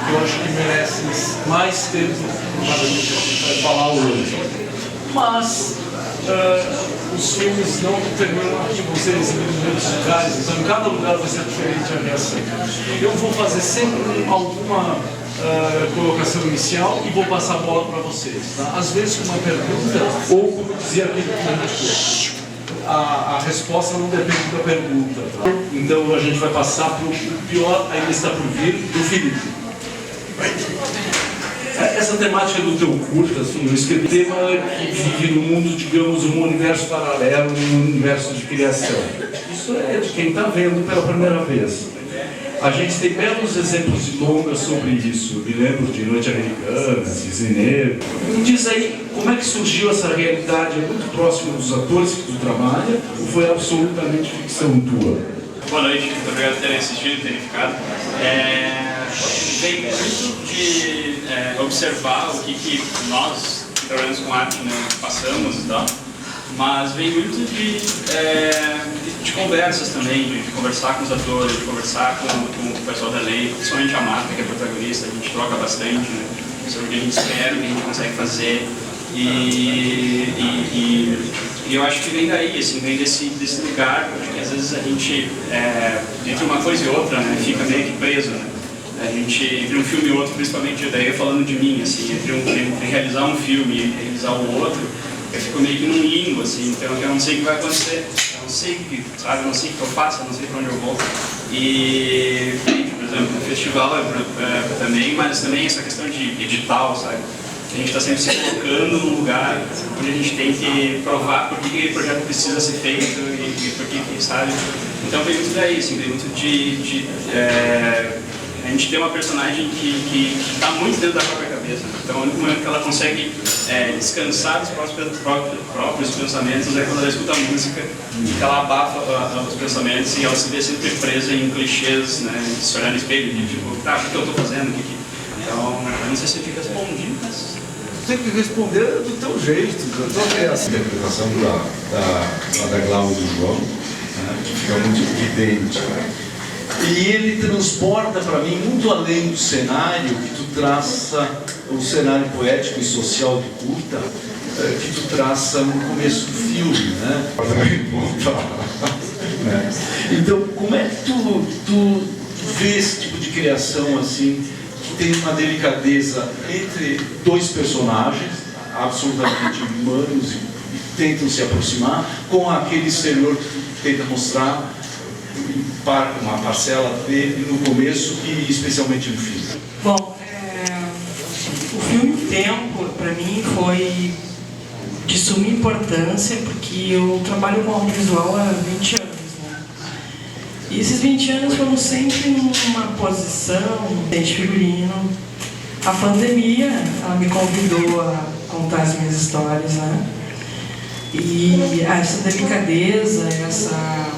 que eu acho que merece mais tempo para a gente vai falar hoje. Mas os filmes não terminam aqui, vão ser exibidos em muitos lugares, então em cada lugar vai ser diferente a reação. Eu vou fazer sempre alguma colocação inicial e vou passar a bola para vocês. Tá? Às vezes com uma pergunta, ou como dizia aquele político, a resposta não depende da pergunta. Tá? Então a gente vai passar para o pior, ainda está por vir, do Felipe. Essa temática do teu curta, assim, eu escrevi um tema que vive no mundo, digamos, um universo paralelo, um universo de criação. Isso é de quem está vendo pela primeira vez. A gente tem belos exemplos de longas sobre isso. Eu me lembro de Noite Americana, Cisne Negro. Me diz aí, como é que surgiu essa realidade? É muito próximo dos atores que tu trabalha ou foi absolutamente ficção tua? Boa noite, muito obrigado por terem assistido e terem ficado. Vem muito de observar o que nós, que trabalhamos com arte, né, passamos e tal, mas vem muito de conversas também, de conversar com os atores, de conversar com o pessoal da elenco, principalmente a Marta, que é protagonista, a gente troca bastante, né, sobre o que a gente espera, o que a gente consegue fazer, e eu acho que vem daí, assim, vem desse lugar, porque às vezes a gente, entre uma coisa e outra, né, fica meio que preso, né? A gente, entre um filme e outro, principalmente, daí falando de mim, assim, entre realizar um filme e realizar o outro, eu fico meio que num limbo, assim, então eu não sei o que vai acontecer, eu não sei o que, sabe, eu não sei o que eu faço, eu não sei para onde eu vou. E, por exemplo, o festival também, mas também essa questão de edital, sabe? A gente está sempre se colocando num lugar onde a gente tem que provar por que aquele projeto precisa ser feito e por que, sabe? Então vem muito daí, assim, vem muito a gente tem uma personagem que está muito dentro da própria cabeça. Então, o único momento que ela consegue descansar dos próprios pensamentos é quando ela escuta a música, que ela abafa os pensamentos e ela se vê sempre presa em clichês, né? Se olhar no espelho de tipo, tá, o que eu estou fazendo? Então, eu não sei se fica respondido, mas... Tem que responder do teu jeito, da tua criação. A interpretação da Glaucia e do João, né, que fica muito evidente. Né? E ele transporta para mim, muito além do cenário que tu traça, o cenário poético e social do curta, que tu traça no começo do filme, né? Então, como é que tu vê esse tipo de criação assim, que tem uma delicadeza entre dois personagens, absolutamente humanos e tentam se aproximar, com aquele exterior que tu tenta mostrar para uma parcela dele no começo e especialmente no fim? Bom, o filme Tempo, para mim, foi de suma importância, porque eu trabalho com audiovisual há 20 anos, né? E esses 20 anos foram sempre numa posição de figurino. A pandemia, ela me convidou a contar as minhas histórias, né? E essa delicadeza, essa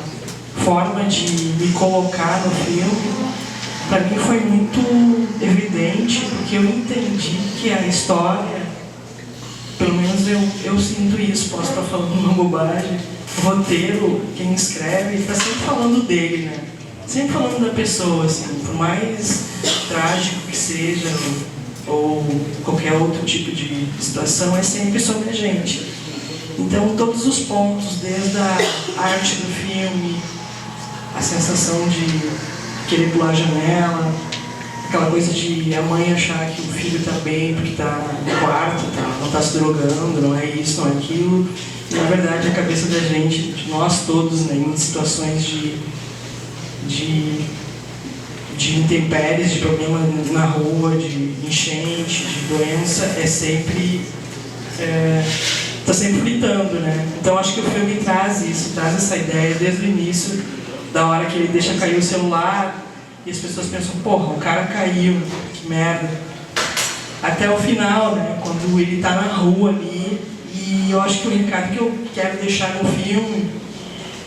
forma de me colocar no filme, para mim foi muito evidente, porque eu entendi que a história, pelo menos eu sinto isso, posso estar falando uma bobagem, o roteiro, quem escreve, está sempre falando dele, né? Sempre falando da pessoa, assim, por mais trágico que seja, ou qualquer outro tipo de situação, é sempre sobre a gente. Então, todos os pontos, desde a arte do filme, a sensação de querer pular a janela, aquela coisa de a mãe achar que o filho está bem porque está no quarto, não está se drogando, não é isso, não é aquilo. E, na verdade, a cabeça da gente, de nós todos, né, em situações de intempéries, de problema na rua, de enchente, de doença, é sempre... está sempre fritando, né? Então acho que o filme traz isso, traz essa ideia desde o início, da hora que ele deixa cair o celular e as pessoas pensam, porra, o cara caiu, que merda. Até o final, né? Quando ele está na rua ali, e eu acho que o recado que eu quero deixar no filme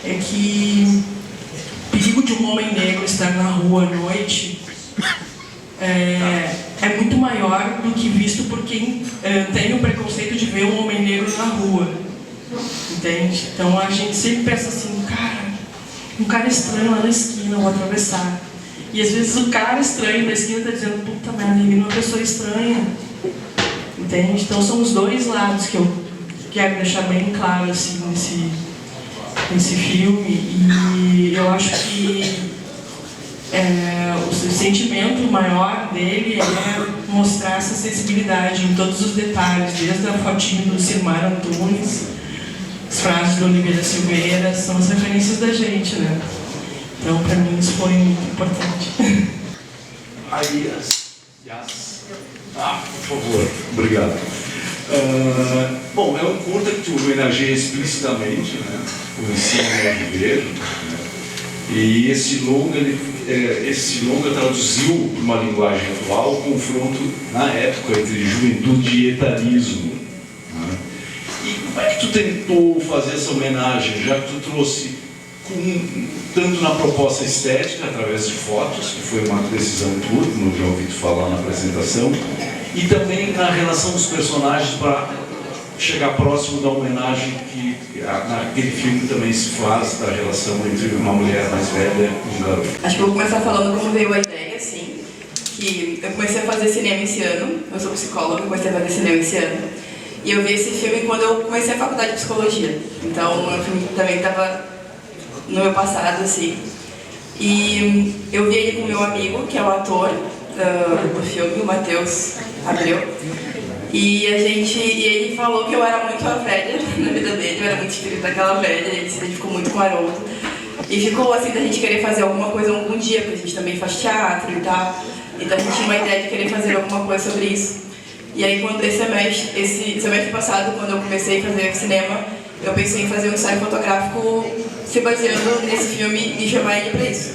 é que o perigo de um homem negro estar na rua à noite é muito maior do que visto por quem tem o preconceito de ver um homem negro na rua, entende? Então a gente sempre pensa assim, cara, um cara estranho lá na esquina, eu vou atravessar. E às vezes o cara estranho da esquina está dizendo, puta merda, ele é uma pessoa estranha. Entende? Então são os dois lados que eu quero deixar bem claro assim, nesse filme. E eu acho que o sentimento maior dele é mostrar essa sensibilidade em todos os detalhes, desde a fotinho do Silmar Antunes, as frases do Oliveira Silveira, são as referências da gente, né? Então, para mim, isso foi muito importante. Por favor, obrigado. Bom, é um curta que tu homenageia explicitamente, né, o ensino de viver, né, e esse longa traduziu para uma linguagem atual o confronto na época entre juventude e etarismo. Né? E como é que tu tentou fazer essa homenagem, já que tu trouxe tanto na proposta estética, através de fotos, que foi uma decisão tua, como eu já ouvi tu falar na apresentação, e também na relação dos personagens para chegar próximo da homenagem que naquele filme também se faz da relação entre uma mulher mais velha e um garoto. Acho que eu vou começar falando como veio a ideia, assim, que eu comecei a fazer cinema esse ano, eu sou psicóloga, comecei a fazer cinema esse ano, e eu vi esse filme quando eu comecei a faculdade de psicologia, então o filme também estava no meu passado, assim, e eu vi ele com o meu amigo, que é o ator do filme, o Matheus Abreu, e ele falou que eu era muito a velha na vida dele, eu era muito espírito daquela velha, ele se identificou muito com o Haroldo. E ficou assim da gente querer fazer alguma coisa algum dia, porque a gente também faz teatro e tal. Então a gente tinha uma ideia de querer fazer alguma coisa sobre isso. E aí quando esse semestre passado, quando eu comecei a fazer cinema, eu pensei em fazer um ensaio fotográfico se baseando nesse filme e chamar ele pra isso.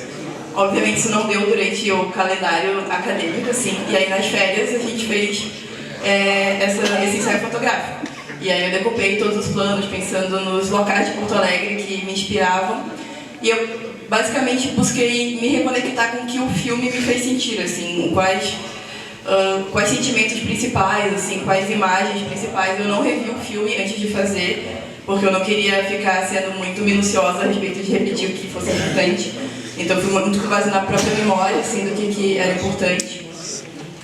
Obviamente isso não deu durante o calendário acadêmico, assim, e aí nas férias a gente fez esse ensaio fotográfico. E aí eu decupei todos os planos, pensando nos locais de Porto Alegre que me inspiravam. E eu basicamente busquei me reconectar com o que o filme me fez sentir, assim, quais sentimentos principais, assim, quais imagens principais. Eu não revi o filme antes de fazer, porque eu não queria ficar sendo muito minuciosa a respeito de repetir o que fosse importante. Então eu fui muito com base na própria memória, assim, do que era importante.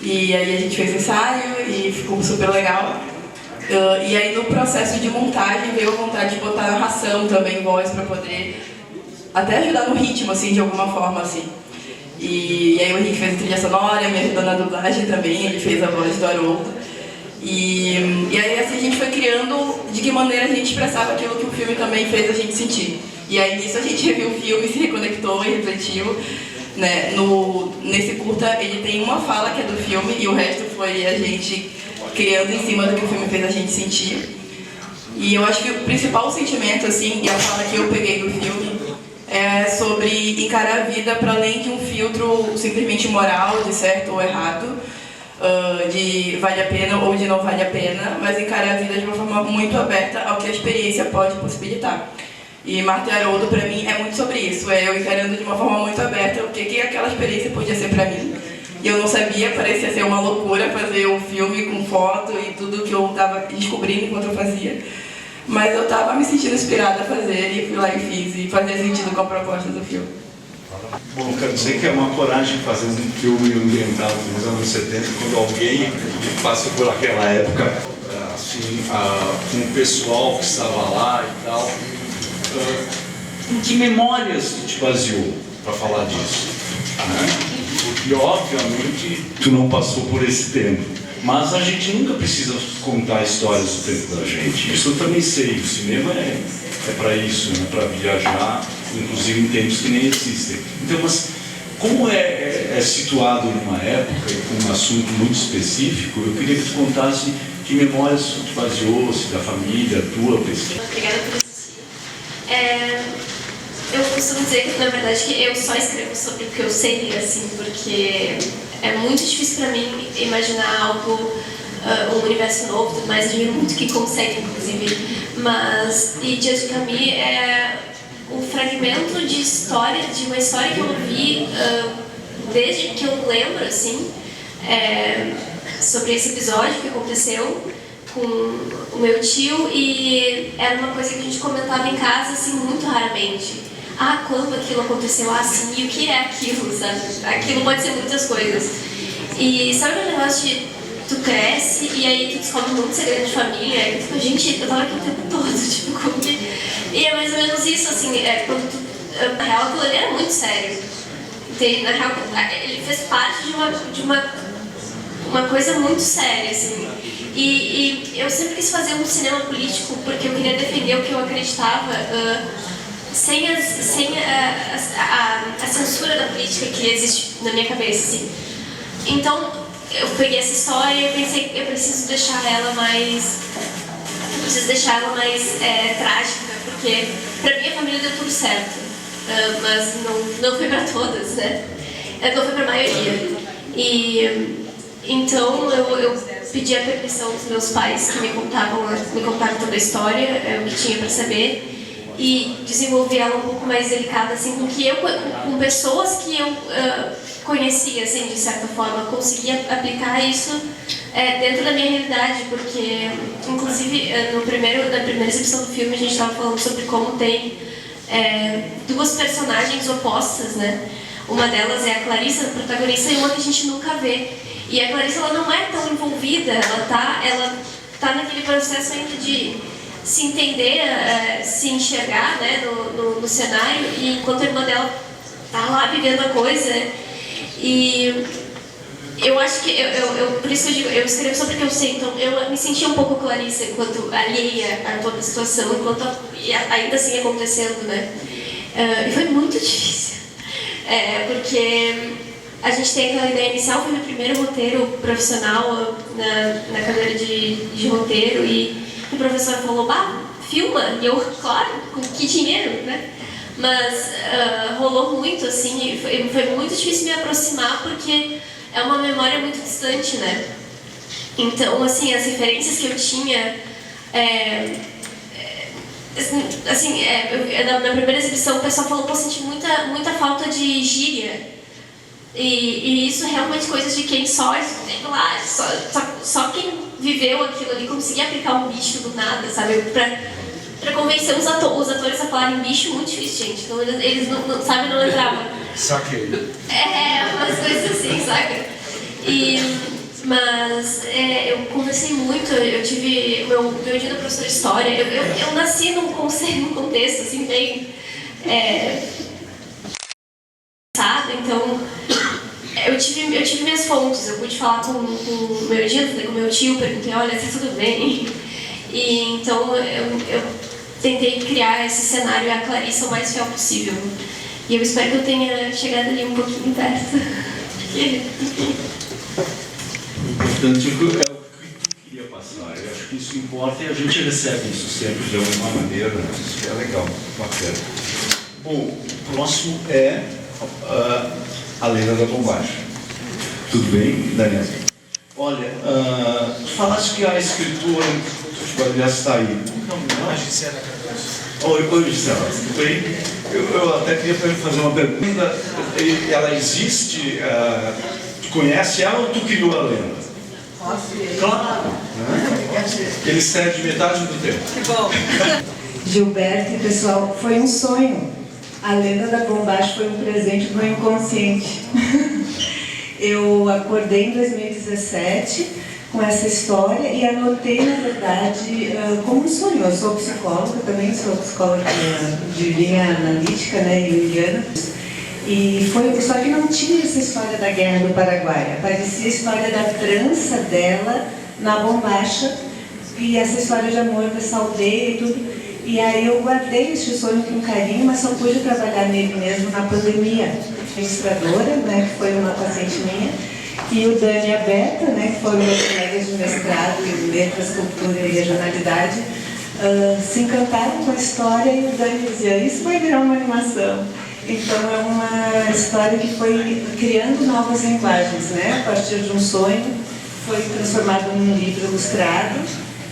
E aí a gente fez ensaio e ficou super legal. E aí no processo de montagem veio a vontade de botar narração também, voz, para poder até ajudar no ritmo, assim, de alguma forma, assim. E aí o Henrique fez a trilha sonora, me ajudou na dublagem também, ele fez a voz do Haroldo. E aí assim a gente foi criando de que maneira a gente expressava aquilo que o filme também fez a gente sentir. E aí nisso a gente reviu o filme, se reconectou e refletiu. Né? Nesse curta ele tem uma fala que é do filme e o resto foi a gente criando em cima do que o filme fez a gente sentir. E eu acho que o principal sentimento, assim, e a fala que eu peguei do filme é sobre encarar a vida para além de um filtro simplesmente moral, de certo ou errado, de vale a pena ou de não vale a pena, mas encarar a vida de uma forma muito aberta ao que a experiência pode possibilitar. E Marta e Haroldo, para mim, é muito sobre isso, eu encarando de uma forma muito aberta o que aquela experiência podia ser para mim. E eu não sabia, parecia ser uma loucura fazer um filme com foto e tudo que eu estava descobrindo enquanto eu fazia. Mas eu estava me sentindo inspirada a fazer e fui lá e fiz, e fazia sentido com a proposta do filme. Bom, quero dizer que é uma coragem fazer um filme ambientado nos anos 70, quando alguém passa por aquela época, assim, com o pessoal que estava lá e tal. Em que memórias tu te baseou para falar disso? Né? Porque, obviamente, tu não passou por esse tempo. Mas a gente nunca precisa contar histórias do tempo da gente. Isso eu também sei. O cinema é para isso, né? Para viajar, inclusive em tempos que nem existem. Então, mas como é situado numa época e com um assunto muito específico, eu queria que tu contasse que memórias tu te baseou, se da família, tua pesquisa. Obrigada por assistir. Eu costumo dizer que, na verdade, que eu só escrevo sobre o que eu sei, assim, porque é muito difícil para mim imaginar algo, um universo novo, tudo mais. Eu admiro muito que consegue, inclusive. Mas, e Dias de Camille é um fragmento de história, de uma história que eu ouvi desde que eu lembro, assim, sobre esse episódio que aconteceu com o meu tio, e era uma coisa que a gente comentava em casa, assim, muito raramente. quando aquilo aconteceu assim, e o que é aquilo, sabe? Aquilo pode ser muitas coisas. E sabe aquele negócio de tu cresce e aí tu descobre muito segredo de família, e tu fica, gente, eu tava aqui o tempo todo, tipo, como que... E é mais ou menos isso, assim, quando tu... Na real, aquilo ali era muito sério. Na real, ele fez parte de uma coisa muito séria, assim. E eu sempre quis fazer um cinema político porque eu queria defender o que eu acreditava, sem a censura da política que existe na minha cabeça, assim. Então, eu peguei essa história e eu pensei, eu preciso deixar ela mais trágica, porque pra minha família deu tudo certo, mas não foi pra todas, né? Não foi pra maioria. E então eu pedi a permissão dos meus pais, que me contavam toda a história, o que tinha pra saber, e desenvolvi ela um pouco mais delicada, assim, com pessoas que eu conhecia, assim, de certa forma, conseguia aplicar isso dentro da minha realidade, porque, inclusive, na primeira exibição do filme, a gente estava falando sobre como tem duas personagens opostas, né? Uma delas é a Clarissa, a protagonista, e uma que a gente nunca vê. E a Clarissa, ela não é tão envolvida, ela tá naquele processo ainda de se entender, se enxergar, né, no cenário, e enquanto a irmã dela tá lá vivendo a coisa. E eu acho que, por isso que eu digo, eu escrevo sobre o que eu sei, então eu me sentia um pouco Clarissa enquanto alheia a toda a situação, ainda assim acontecendo, né? E foi muito difícil, porque a gente tem aquela ideia inicial, foi meu primeiro roteiro profissional na cadeira de roteiro, e o professor falou, filma, e eu, claro, com que dinheiro, né? Mas rolou muito, assim, e foi muito difícil me aproximar, porque é uma memória muito distante, né? Então, assim, as referências que eu tinha, na primeira exibição o pessoal falou, pô, senti muita falta de gíria. E isso é realmente coisas de quem só quem viveu aquilo ali conseguia aplicar um bicho do nada, sabe? Pra convencer os atores a falarem bicho, muito difícil, gente. Então eles não entravam. Saquei. Umas coisas assim, saca? Mas eu conversei muito, eu tive meu dia do professor de história, eu nasci num contexto assim, bem... então eu tive minhas fontes, eu pude falar com o meu dia, falei com o meu tio, perguntei, olha, tá tudo bem? E então eu tentei criar esse cenário e a Clarissa o mais fiel possível. E eu espero que eu tenha chegado ali um pouquinho perto. O importante é o que tu queria passar. Eu acho que isso importa e a gente recebe isso sempre de alguma maneira. Isso é legal, bacana. Bom, o próximo é a Lenda da Bombacha. Tudo bem, Daniel? Olha, tu falaste que a escritura, aliás, está aí. Não, Gisela. Oi, Gisela, tudo bem? Eu até queria fazer uma pergunta. Ela existe? Tu conhece ela ou tu criou a lenda? Claro. Ele cede metade do tempo. Que bom. Gilberto e pessoal, foi um sonho. A Lenda da Bombacha foi um presente do meu inconsciente. Eu acordei em 2017 com essa história e anotei, na verdade, como um sonho. Eu sou psicóloga, também sou psicóloga de linha analítica, né, junguiana. E só que não tinha essa história da Guerra do Paraguai. Aparecia a história da trança dela na bombacha e essa história de amor dessa aldeia e tudo. E aí eu guardei esse sonho com carinho, mas só pude trabalhar nele mesmo na pandemia. Ilustradora, né, que foi uma paciente minha, e o Dani e a Beta, né, que foram meus colegas de mestrado em Letras, Cultura e Regionalidade, se encantaram com a história e o Dani dizia, isso vai virar uma animação. Então é uma história que foi criando novas linguagens, né, a partir de um sonho, foi transformado num livro ilustrado,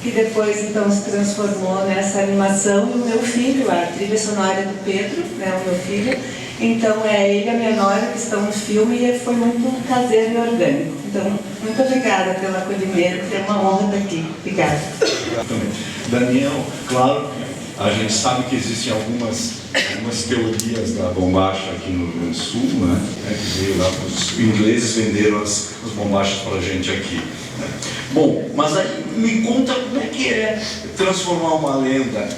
que depois então se transformou nessa animação, e o meu filho, a trilha sonora do Pedro, né, o meu filho, então ele e a minha nora que estão no filme, e foi muito caseiro e orgânico. Então, muito obrigada pelo acolhimento, é uma honra estar aqui. Obrigada. Exatamente. Daniel, claro, a gente sabe que existem algumas algumas teorias da bombacha aqui no Rio Grande do Sul, né? Que veio lá, os ingleses venderam as bombachas para a gente aqui. Né? Bom, mas aí me conta como é que é transformar uma lenda,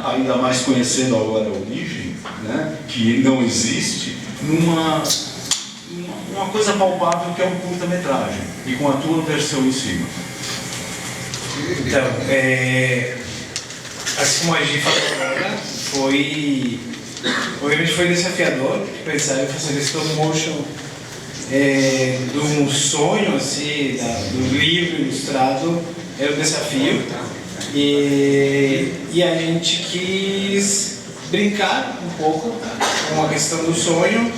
ainda mais conhecendo agora a origem, né? Que não existe, numa coisa palpável que é um curta-metragem, e com a tua versão em cima. Então, assim como a gente falou agora, obviamente foi desafiador pensar em fazer stop motion de um sonho, assim, do livro ilustrado, era um desafio. E a gente quis brincar um pouco com a questão do sonho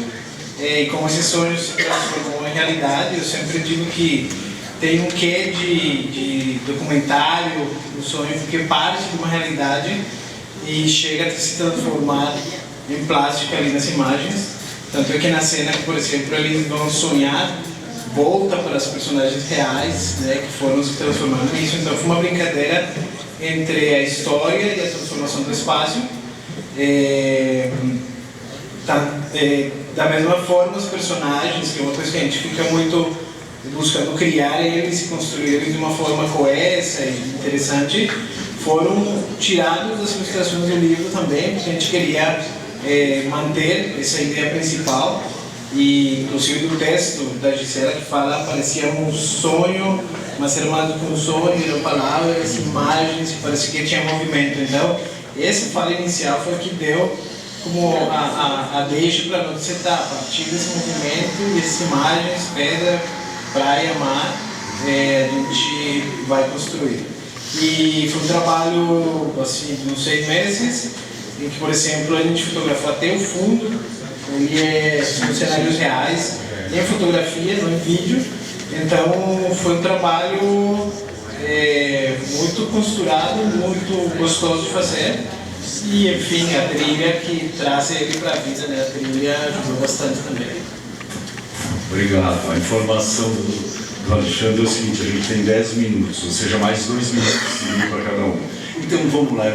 e como esse sonho se transformou em realidade. Eu sempre digo que tem um quê de documentário no sonho, porque parte de uma realidade e chega a se transformar em plástico ali nas imagens. Tanto é que na cena, por exemplo, eles vão sonhar, volta para os personagens reais, né, que foram se transformando nisso. Então foi uma brincadeira entre a história e a transformação do espaço. Da mesma forma, os personagens, que é uma coisa que a gente fica muito buscando criar eles e construir eles de uma forma coesa e interessante, foram tirados das ilustrações do livro também, porque a gente queria manter essa ideia principal. E inclusive do texto da Gisela que fala, parecia um sonho, mas era mais do que um sonho, eram palavras, imagens, parecia que tinha movimento. Então, essa fala inicial foi que deu como a deixa para nós setar, a partir desse movimento, dessas imagens, pedra, praia, mar, a gente vai construir. E foi um trabalho assim, de uns 6 meses, em que, por exemplo, a gente fotografou até o fundo, onde são cenários reais, em fotografia, não em vídeo. Então foi um trabalho muito costurado, muito gostoso de fazer. E, enfim, a trilha que traz ele para a vida, né? A trilha ajudou bastante também. Obrigado. A informação do Alexandre é o seguinte: a gente tem 10 minutos, ou seja, mais 2 minutos para cada um. Então vamos lá,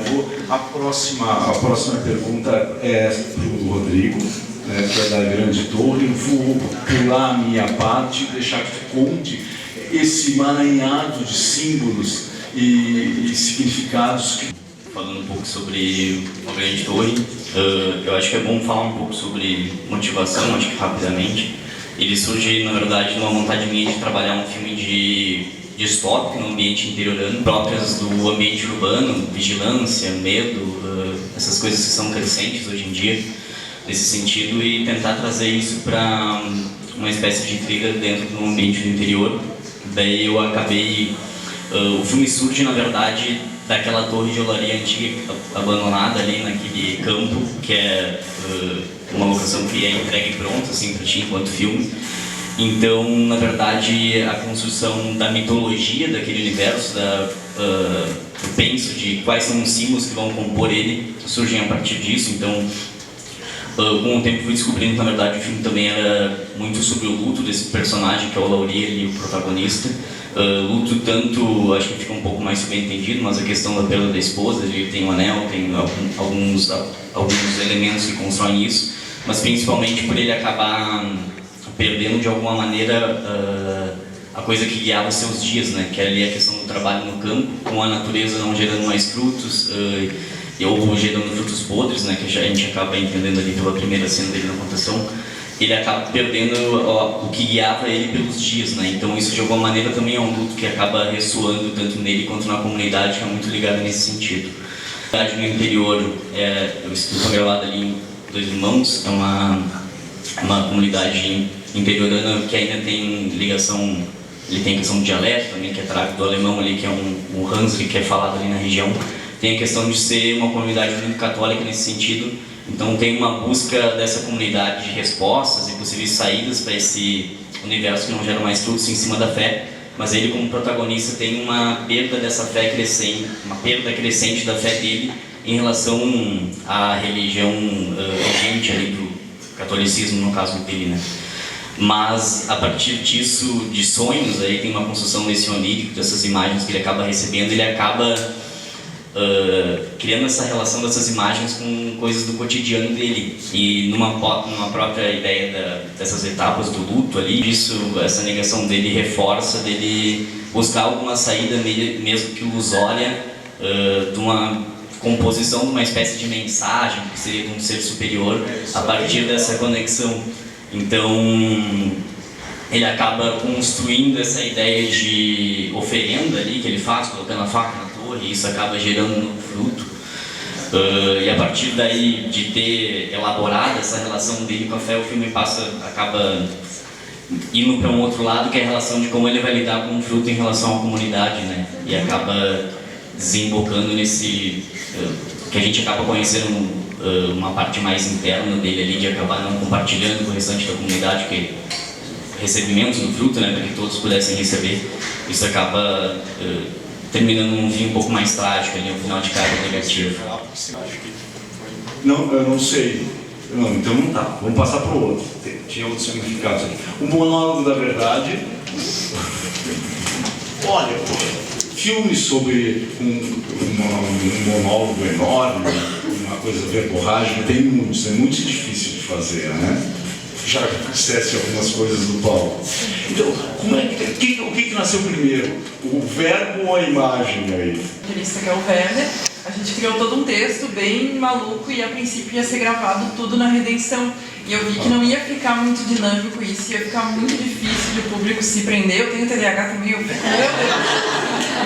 a próxima pergunta é para o Rodrigo, né, que é da Grande Torre. Eu vou pular a minha parte e deixar que tu conte esse emaranhado de símbolos e significados que... Falando um pouco sobre a Grande Torre, eu acho que é bom falar um pouco sobre motivação, acho que rapidamente. Ele surge, na verdade, numa vontade minha de trabalhar um filme de distópico no ambiente interiorano, próprias do ambiente urbano, vigilância, medo, essas coisas que são crescentes hoje em dia, nesse sentido, e tentar trazer isso para uma espécie de trilha dentro do ambiente do interior. Daí eu acabei... o filme surge, na verdade, daquela torre de olaria antiga abandonada ali naquele campo, que é uma locação que é entregue pronta assim para ti enquanto filme. Então, na verdade, a construção da mitologia daquele universo, eu penso de quais são os símbolos que vão compor ele, surgem a partir disso. Então, com o tempo fui descobrindo que, na verdade, o filme também era muito sobre o luto desse personagem, que é o Lauri, ali, o protagonista. Luto tanto, acho que fica um pouco mais subentendido, mas a questão da perda da esposa, ele tem um anel, tem alguns elementos que constroem isso, mas principalmente por ele acabar perdendo de alguma maneira a coisa que guiava os seus dias, né? Que é ali a questão do trabalho no campo, com a natureza não gerando mais frutos, ou gerando frutos podres, né? Que a gente acaba entendendo ali pela primeira cena dele na contação. Ele acaba perdendo o que guiava ele pelos dias, né? Então isso de alguma maneira também é um luto que acaba ressoando tanto nele quanto na comunidade, que é muito ligada nesse sentido. A cidade no interior, eu estou gravado ali em Dois Irmãos, é uma comunidade interiorana que ainda tem ligação, ele tem questão de dialeto também, que é trago do alemão ali, que é um Hansli, que é falado ali na região. Tem a questão de ser uma comunidade muito católica nesse sentido. Então tem uma busca dessa comunidade de respostas e possíveis saídas para esse universo que não gera mais frutos em cima da fé, mas ele como protagonista tem uma perda dessa fé crescente, uma perda crescente da fé dele em relação à religião regente ali do catolicismo, no caso dele, né? Mas a partir disso, de sonhos, aí tem uma construção desse onírico, dessas imagens que ele acaba recebendo, ele acaba criando essa relação dessas imagens com coisas do cotidiano dele. E numa própria ideia dessas etapas do luto ali, essa negação dele reforça dele buscar alguma saída mesmo que ilusória de uma composição de uma espécie de mensagem que seria de um ser superior a partir dessa conexão. Então ele acaba construindo essa ideia de oferenda ali que ele faz, colocando a faca na torre, e isso acaba gerando um fruto. E a partir daí de ter elaborado essa relação dele com a fé, o filme acaba indo para um outro lado, que é a relação de como ele vai lidar com o fruto em relação à comunidade, né? E acaba desembocando nesse que a gente acaba conhecendo uma parte mais interna dele ali, de acabar não compartilhando com o restante da comunidade que recebimentos do fruto, né, para que todos pudessem receber. Isso acaba terminando num fim um pouco mais trágico, ali, um final de carga negativo. Não, eu não sei. Não, então não tá. Vamos passar para o outro. Tinha outros significados aqui. O monólogo da verdade. Olha, filmes sobre um monólogo enorme, uma coisa verborrágica, tem muitos. É muito difícil de fazer, né? Já dissesse algumas coisas do Paulo. Então, o que nasceu primeiro? O verbo ou a imagem aí? O roteirista, que é o Werner, a gente criou todo um texto bem maluco e a princípio ia ser gravado tudo na Redenção. E eu vi que não ia ficar muito dinâmico isso, ia ficar muito difícil de o público se prender. Eu tenho TDAH também, eu fico, meu Deus.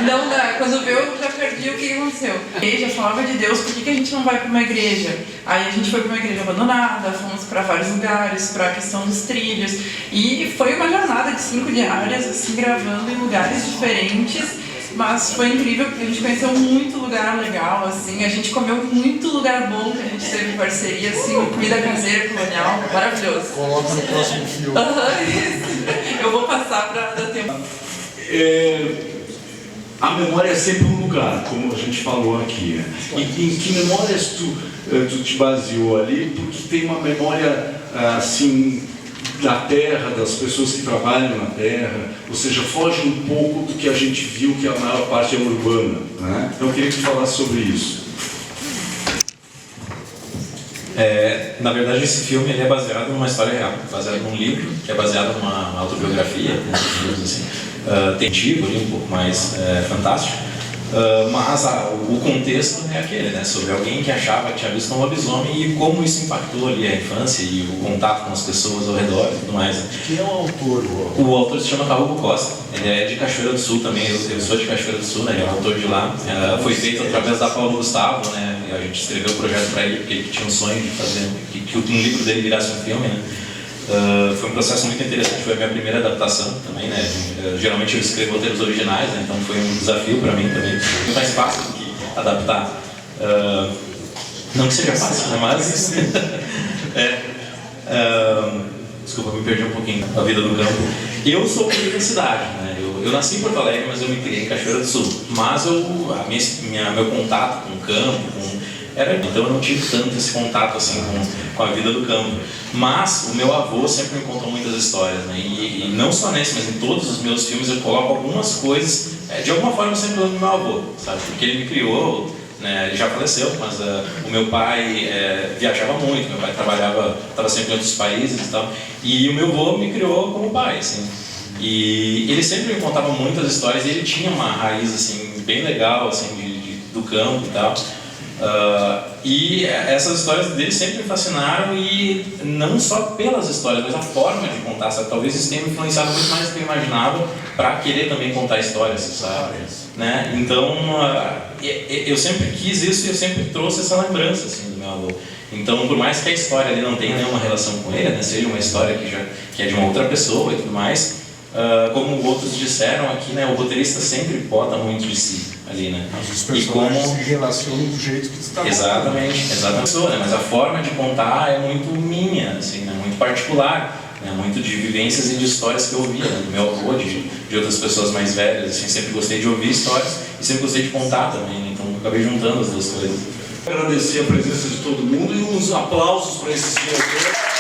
Não dá, quando eu já perdi o que aconteceu. A igreja falava de Deus, por que a gente não vai para uma igreja? Aí a gente foi para uma igreja abandonada, fomos para vários lugares, para a questão dos trilhos. E foi uma jornada de 5 diárias, assim, gravando em lugares diferentes. Mas foi incrível porque a gente conheceu muito lugar legal, assim, a gente comeu muito lugar bom, que a gente teve parceria, assim, comida caseira, colonial, maravilhoso. Coloca no próximo filme. Eu vou passar para dar tempo. A memória é sempre um lugar, como a gente falou aqui. Né? E em que memórias tu te baseou ali? Porque tem uma memória, assim, da terra, das pessoas que trabalham na terra, ou seja, foge um pouco do que a gente viu, que a maior parte é urbana. Né? Então eu queria que tu falasse sobre isso. Na verdade, esse filme ele é baseado numa história real, baseado num livro, que é baseado numa autobiografia, assim, tentivo, um pouco mais fantástico, mas o contexto é aquele, né, sobre alguém que achava que tinha visto um lobisomem e como isso impactou ali a infância e o contato com as pessoas ao redor e tudo mais. Né? Quem é o autor? O autor se chama Raul Costa, ele é de Cachoeira do Sul também, eu sou de Cachoeira do Sul, né, ele é um autor de lá. Foi feito através da Paulo Gustavo, né, a gente escreveu o projeto para ele porque ele tinha um sonho de fazer que um livro dele virasse um filme, né. Foi um processo muito interessante, foi a minha primeira adaptação também, né? Geralmente eu escrevo roteiros originais, né? Então foi um desafio para mim também, muito mais fácil do que adaptar. Não que seja fácil, né? Mas desculpa, me perdi um pouquinho da vida do campo. Eu sou filho da cidade, né? Eu nasci em Porto Alegre, mas eu me criei em Cachoeira do Sul. Mas meu contato com o campo, então eu não tive tanto esse contato assim com a vida do campo. Mas o meu avô sempre me contou muitas histórias, né? E não só nesse, mas em todos os meus filmes eu coloco algumas coisas, de alguma forma eu sempre lembro do meu avô, sabe? Porque ele me criou, né? Ele já faleceu, mas o meu pai viajava muito, meu pai estava sempre em outros países e tal. E o meu avô me criou como pai, assim. E ele sempre me contava muitas histórias e ele tinha uma raiz assim, bem legal assim, do campo e tal. E essas histórias dele sempre me fascinaram, e não só pelas histórias, mas a forma de contar, sabe? Talvez isso tenha me influenciado muito mais do que eu imaginava para querer também contar histórias, sabe? Né? Então eu sempre quis isso e eu sempre trouxe essa lembrança assim, do meu avô. Então, por mais que a história ali não tenha nenhuma relação com ele, né? Seja uma história que é de uma outra pessoa e tudo mais, como outros disseram aqui, né? O roteirista sempre bota muito de si ali, né? Mas os personagens se relacionam do jeito que tu está Exatamente, né? Mas a forma de contar é muito minha, assim, né? Muito particular, né? Muito de vivências e de histórias que eu ouvia, né? Do meu avô, de outras pessoas mais velhas, assim, sempre gostei de ouvir histórias e sempre gostei de contar também, né? Então eu acabei juntando as duas coisas. Agradecer a presença de todo mundo e uns aplausos para esses diretores.